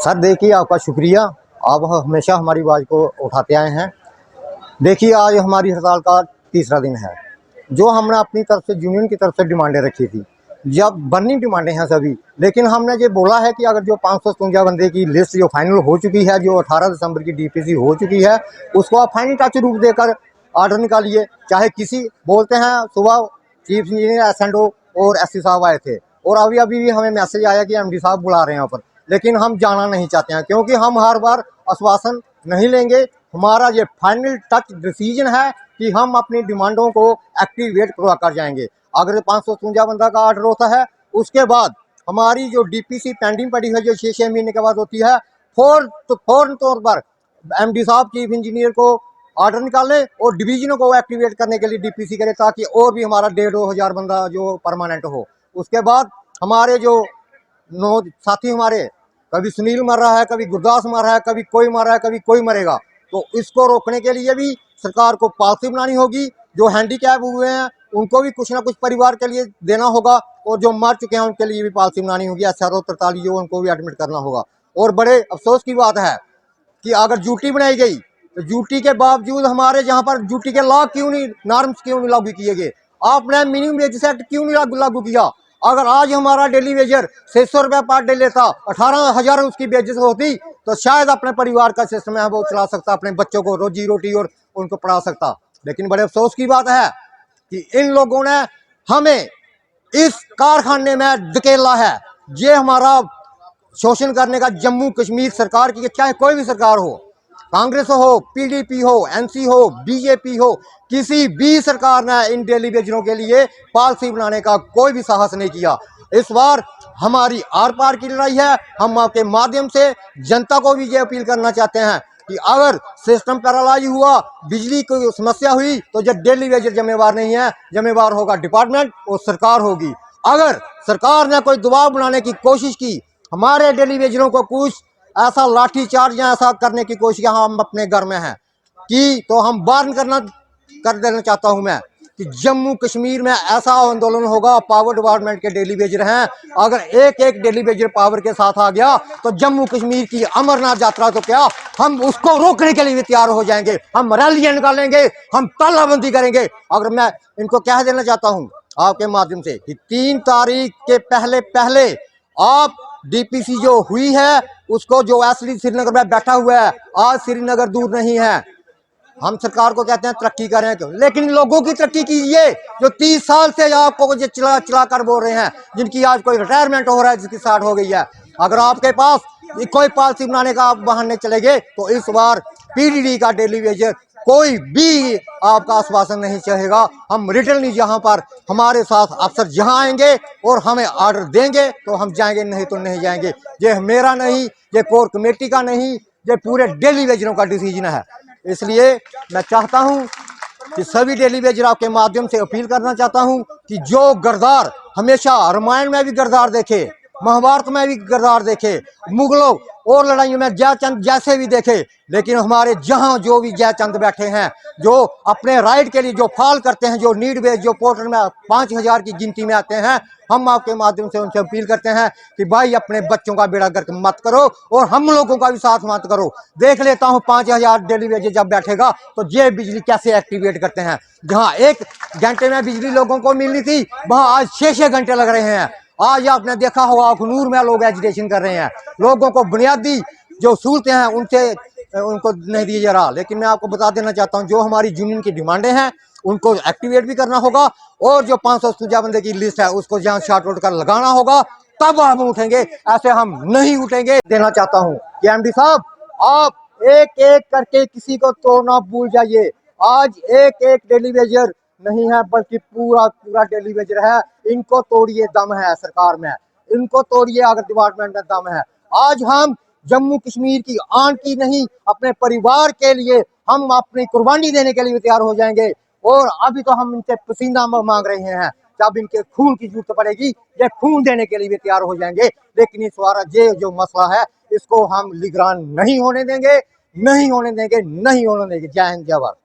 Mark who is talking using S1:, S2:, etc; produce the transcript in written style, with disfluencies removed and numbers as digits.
S1: Sir देखिए, आपका शुक्रिया। आप हमेशा हमारी आवाज़ को उठाते आए हैं। देखिए, आज हमारी हड़ताल का तीसरा दिन है। जो हमने अपनी तरफ से, यूनियन की तरफ से डिमांडें रखी थी, जब बर्निंग डिमांडें हैं सभी, लेकिन हमने ये बोला है कि अगर जो 557 बंदे की लिस्ट जो फाइनल हो चुकी है, जो 18 दिसंबर की डीपीसी हो चुकी है, उसको आप फाइनल टच रूप देकर ऑर्डर निकालिए। चाहे किसी बोलते हैं, सुबह चीफ इंजीनियर एसएनडो और एससी साहब आए थे, और अभी अभी भी हमें मैसेज आया कि एमडी साहब बुला रहे हैं यहाँ पर, लेकिन हम जाना नहीं चाहते हैं, क्योंकि हम हर बार आश्वासन नहीं लेंगे। हमारा ये फाइनल टच डिसीजन है कि हम अपनी डिमांडों को एक्टिवेट करवा कर जाएंगे। अगर 557 बंदा का ऑर्डर होता है, उसके बाद हमारी जो डीपीसी पेंडिंग पड़ी है, जो 6 महीने के बाद होती है, फौरन तौर पर एमडी साहब चीफ इंजीनियर को ऑर्डर निकालें और डिवीजनों को एक्टिवेट करने के लिए डीपीसी करें, ताकि और भी हमारा 1,500 बंदा जो परमानेंट हो। उसके बाद हमारे जो 9 साथी हमारे, कभी सुनील मर रहा है, कभी गुरदास मर रहा है, कभी कोई मर रहा है, कभी कोई मरेगा, तो इसको रोकने के लिए भी सरकार को पॉलिसी बनानी होगी। जो हैंडीकैप हुए हैं उनको भी कुछ ना कुछ परिवार के लिए देना होगा, और जो मर चुके हैं उनके लिए भी पॉलिसी बनानी होगी। SRO 43 जो उनको भी एडमिट करना होगा। और बड़े अफसोस की बात है कि अगर ड्यूटी बनाई गई, तो ड्यूटी के बावजूद हमारे यहाँ पर ड्यूटी के लॉ क्यों नहीं, नॉर्म्स क्यों नहीं लागू किए गए? आपने मिनिमम वेजेस एक्ट क्यों नहीं लागू किया? अगर आज हमारा डेली वेजर 600 रुपये पर डे लेता, 18,000 उसकी वेजेस होती, तो शायद अपने परिवार का सिस्टम है वो चला सकता, अपने बच्चों को रोजी रोटी और उनको पढ़ा सकता। लेकिन बड़े अफसोस की बात है कि इन लोगों ने हमें इस कारखाने में धकेला है। ये हमारा शोषण करने का जम्मू कश्मीर सरकार की, चाहे कोई भी सरकार हो, कांग्रेस हो, पीडीपी हो, एनसी हो, बीजेपी हो, किसी भी सरकार ने इन डेली वेजरों के लिए पॉलिसी बनाने का कोई भी साहस नहीं किया। इस बार हमारी आर पार की लड़ाई है। हम आपके माध्यम से जनता को भी ये अपील करना चाहते हैं कि अगर सिस्टम पैरालाइज हुआ, बिजली की समस्या हुई, तो जब डेली वेजर जिम्मेवार नहीं है, जिम्मेवार होगा डिपार्टमेंट और सरकार होगी। अगर सरकार ने कोई दबाव बनाने की कोशिश की, हमारे डेली वेजरों को कुछ ऐसा लाठी चार्ज या ऐसा करने की कोशिश, हम अपने घर में हैं कि, तो हम वार्न कर देना चाहता हूं मैं कि जम्मू कश्मीर में ऐसा आंदोलन होगा। पावर डिपार्टमेंट के डेली वेजर हैं, अगर एक एक डेली वेजर पावर के साथ आ गया, तो जम्मू कश्मीर की अमरनाथ यात्रा तो क्या, हम उसको रोकने के लिए भी तैयार हो जाएंगे। हम रैलियां निकालेंगे, हम तालाबंदी करेंगे। अगर मैं इनको कह देना चाहता हूं आपके माध्यम से कि 3 तारीख के पहले आप डीपीसी जो हुई है, उसको, जो असली श्रीनगर में बैठा हुआ है, आज श्रीनगर दूर नहीं है। हम सरकार को कहते हैं तरक्की कर रहे हैं, क्यों? लेकिन लोगों की तरक्की कीजिए, जो 30 साल से आपको चला कर बोल रहे हैं, जिनकी आज कोई रिटायरमेंट हो रहा है, जिसकी 60 हो गई है। अगर आपके पास कोई पॉलिसी बनाने का आप बहाने चले गए, तो इस बार पीडीडी का डेली वेजर कोई भी आपका आश्वासन नहीं चाहेगा। हम रिटर्न जहां पर हमारे साथ अफसर जहां आएंगे और हमें ऑर्डर देंगे, तो हम जाएंगे, नहीं तो नहीं जाएंगे। ये मेरा नहीं, ये कोर कमेटी का नहीं, ये पूरे डेली वेजरों का डिसीजन है। इसलिए मैं चाहता हूं कि सभी डेली वेजर आपके माध्यम से अपील करना चाहता हूं कि जो गरदार हमेशा रामायण में भी गरदार देखे, महाभारत में भी गरदार देखे, मुगलों और लड़ाइयों में जयचंद जैसे भी देखे, लेकिन हमारे जहां जो भी जयचंद बैठे हैं, जो अपने राइट के लिए जो फाल करते हैं, जो नीड बेस, जो पोर्टल में 5,000 की गिनती में आते हैं, हम आपके माध्यम से उनसे अपील करते हैं कि भाई अपने बच्चों का बेड़ा गर्क मत करो और हम लोगों का भी साथ मत करो। देख लेता हूं 5,000 डेली वेजेस जब बैठेगा, तो ये बिजली कैसे एक्टिवेट करते हैं। जहां 1 घंटे में बिजली लोगों को मिलनी थी, वहां आज 6-6 घंटे लग रहे हैं। आज आपने देखा होगा अखनूर में लोग एजुटेशन कर रहे हैं, लोगों को बुनियादी जो सहूलतें हैं उनसे उनको नहीं दिया जा रहा। लेकिन मैं आपको बता देना चाहता हूं, जो हमारी यूनियन की डिमांडें हैं उनको एक्टिवेट भी करना होगा, और जो 557 बंदे की लिस्ट है उसको जहां शॉर्ट आउट कर लगाना होगा, तब हम उठेंगे। ऐसे हम नहीं उठेंगे। देना चाहता हूं कि एमडी साहब, आप एक एक करके किसी को तोड़ना भूल जाइए। आज एक एक डेली वेजर नहीं है, बल्कि पूरा डेली वेजर है। इनको तोड़िए, दम है सरकार में, इनको तोड़िए अगर डिपार्टमेंट में दम है। आज हम जम्मू कश्मीर की आन की नहीं, अपने परिवार के लिए हम अपनी कुर्बानी देने के लिए तैयार हो जाएंगे। और अभी तो हम इनसे पसीना मांग रहे हैं, जब इनके खून की जरूरत पड़ेगी, ये खून देने के लिए भी तैयार हो जाएंगे। लेकिन इस बार ये जो मसला है, इसको हम निगरान नहीं होने देंगे, नहीं होने देंगे, नहीं होने देंगे। जय हिंद, जय भारत।